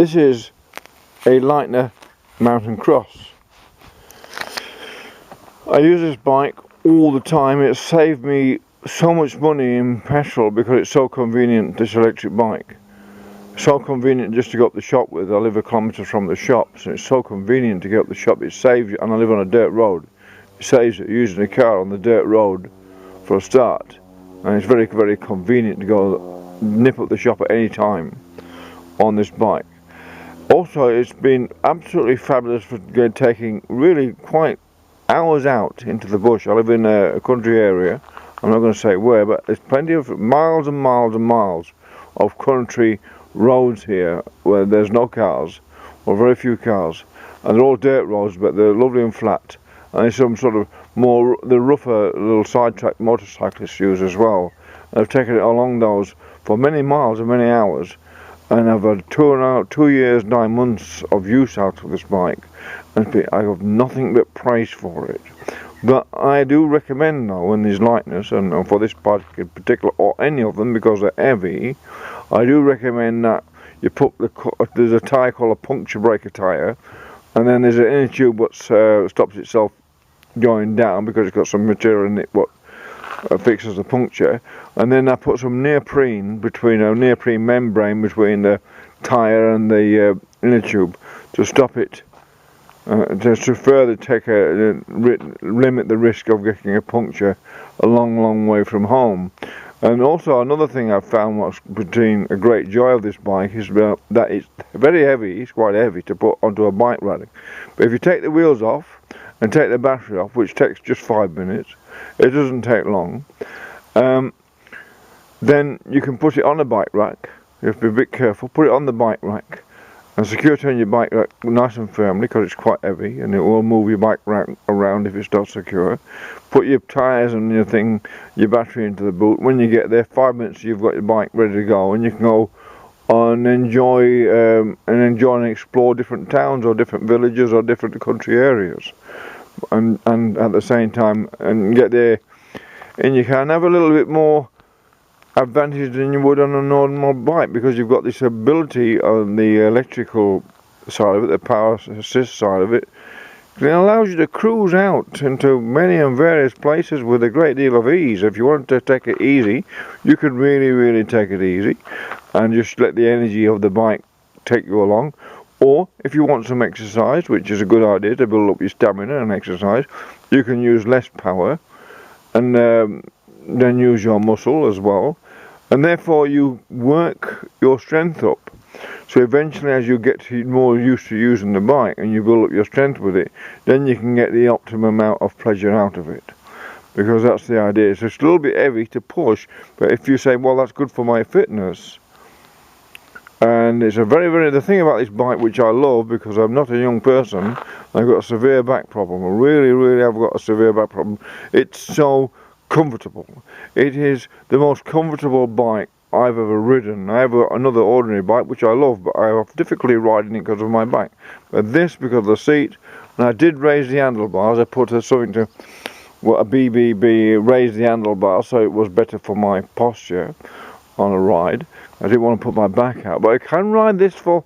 This is a Leitner Mountain Cross. I use this bike all the time. It's saved me so much money in petrol because it's so convenient, this electric bike. So convenient just to go up the shop with. I live a kilometre from the shop, so it's so convenient to get up the shop. It saves you, and I live on a dirt road. It saves you using a car on the dirt road for a start. And it's very, very convenient to go nip up the shop at any time on this bike. Also, it's been absolutely fabulous for taking really quite hours out into the bush. I live in a country area. I'm not going to say where, but there's plenty of miles and miles and miles of country roads here where there's no cars, or very few cars, and they're all dirt roads, but they're lovely and flat. And there's some sort of more, the rougher little sidetrack motorcyclists use as well. And I've taken it along those for many miles and many hours. And I've had 2 years, 9 months of use out of this bike, and I have nothing but praise for it. But I do recommend though, in these Leitners, and for this bike in particular, or any of them because they're heavy, I do recommend that you put there's a tyre called a puncture breaker tyre, and then there's an inner tube what stops itself going down because it's got some material in it what fixes the puncture, and then I put some neoprene membrane between the tyre and the inner tube to stop it, just to further limit the risk of getting a puncture a long way from home. And also another thing I've found what's between a great joy of this bike is that it's very heavy. It's quite heavy to put onto a bike rally, but if you take the wheels off and take the battery off, which takes just 5 minutes, it doesn't take long, then you can put it on a bike rack. You have to be a bit careful. Put it on the bike rack and secure it on your bike rack nice and firmly because it's quite heavy and it will move your bike rack around if it's not secure. Put your tyres and your battery into the boot. When you get there, 5 minutes you've got your bike ready to go, and you can go and enjoy and explore different towns or different villages or different country areas. And at the same time, and get there in your car and have a little bit more advantage than you would on a normal bike, because you've got this ability on the electrical side of it, the power assist side of it. It allows you to cruise out into many and various places with a great deal of ease. If you want to take it easy, you can really take it easy and just let the energy of the bike take you along. Or if you want some exercise, which is a good idea to build up your stamina and exercise, you can use less power and then use your muscle as well, and therefore you work your strength up. So eventually, as you get more used to using the bike and you build up your strength with it, then you can get the optimum amount of pleasure out of it, because that's the idea. So it's a little bit heavy to push, but if you say, well, that's good for my fitness. And it's a the thing about this bike, which I love, because I'm not a young person, I've got a severe back problem. I really have got a severe back problem. It's so comfortable. It is the most comfortable bike I've ever ridden. I have another ordinary bike, which I love, but I have difficulty riding it because of my back. But this, because of the seat, and I did raise the handlebars. I put something to, a BBB, raise the handlebars so it was better for my posture on a ride. I didn't want to put my back out, but I can ride this for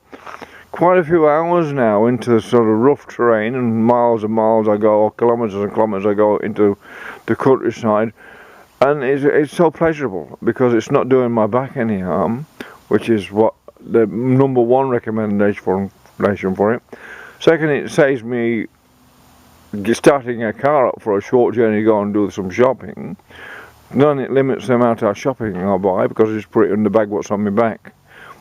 quite a few hours now into the sort of rough terrain, and miles and miles I go, or kilometres and kilometres I go into the countryside, and it's so pleasurable because it's not doing my back any harm, which is what the number one recommendation for it. Second, it saves me starting a car up for a short journey to go and do some shopping. Then it limits the amount of shopping I buy because I just put it in the bag what's on my back,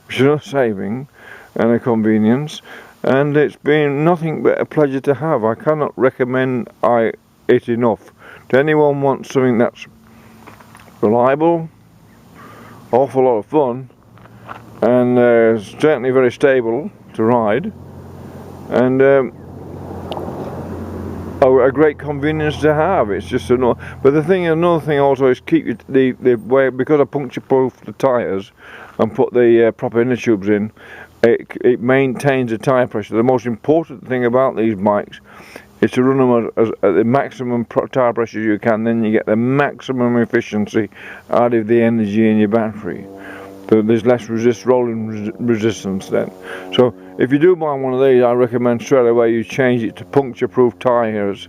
which is a saving and a convenience, and it's been nothing but a pleasure to have. I cannot recommend it enough to anyone who wants something that's reliable, awful lot of fun, and certainly very stable to ride, and a great convenience to have. It's just another. But another thing also is keep the way, because I puncture proof the tyres and put the proper inner tubes in. It maintains the tyre pressure. The most important thing about these bikes is to run them at the maximum tyre pressure you can. Then you get the maximum efficiency out of the energy in your battery. There's less rolling resistance then. So if you do buy one of these, I recommend straight away you change it to puncture-proof tyres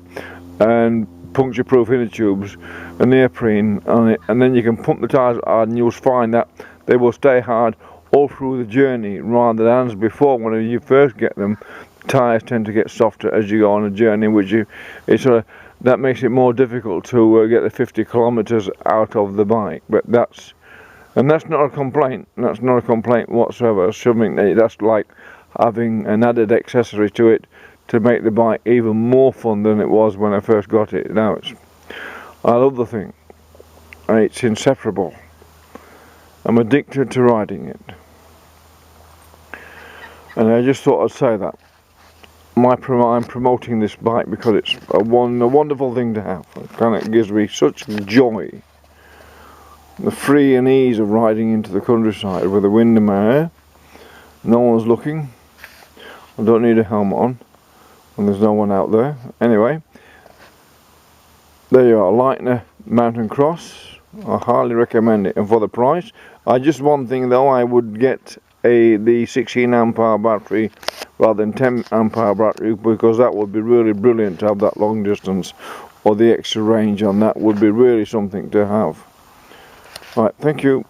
and puncture-proof inner tubes and neoprene on it, and then you can pump the tyres hard and you'll find that they will stay hard all through the journey, rather than as before when you first get them, the tyres tend to get softer as you go on a journey, that makes it more difficult to get the 50 kilometres out of the bike. But that's not a complaint. That's not a complaint whatsoever. That's like having an added accessory to it to make the bike even more fun than it was when I first got it. I love the thing. It's inseparable. I'm addicted to riding it. And I just thought I'd say that. I'm promoting this bike because it's a wonderful thing to have. It gives me such joy. The free and ease of riding into the countryside with the wind in my hair. No one's looking. I don't need a helmet on. And there's no one out there. Anyway, there you are, Leitner Mountain Cross. I highly recommend it. And for the price, just one thing though, I would get the 16 amp hour battery rather than 10 amp hour battery, because that would be really brilliant to have that long distance, or the extra range on that would be really something to have. Right, thank you.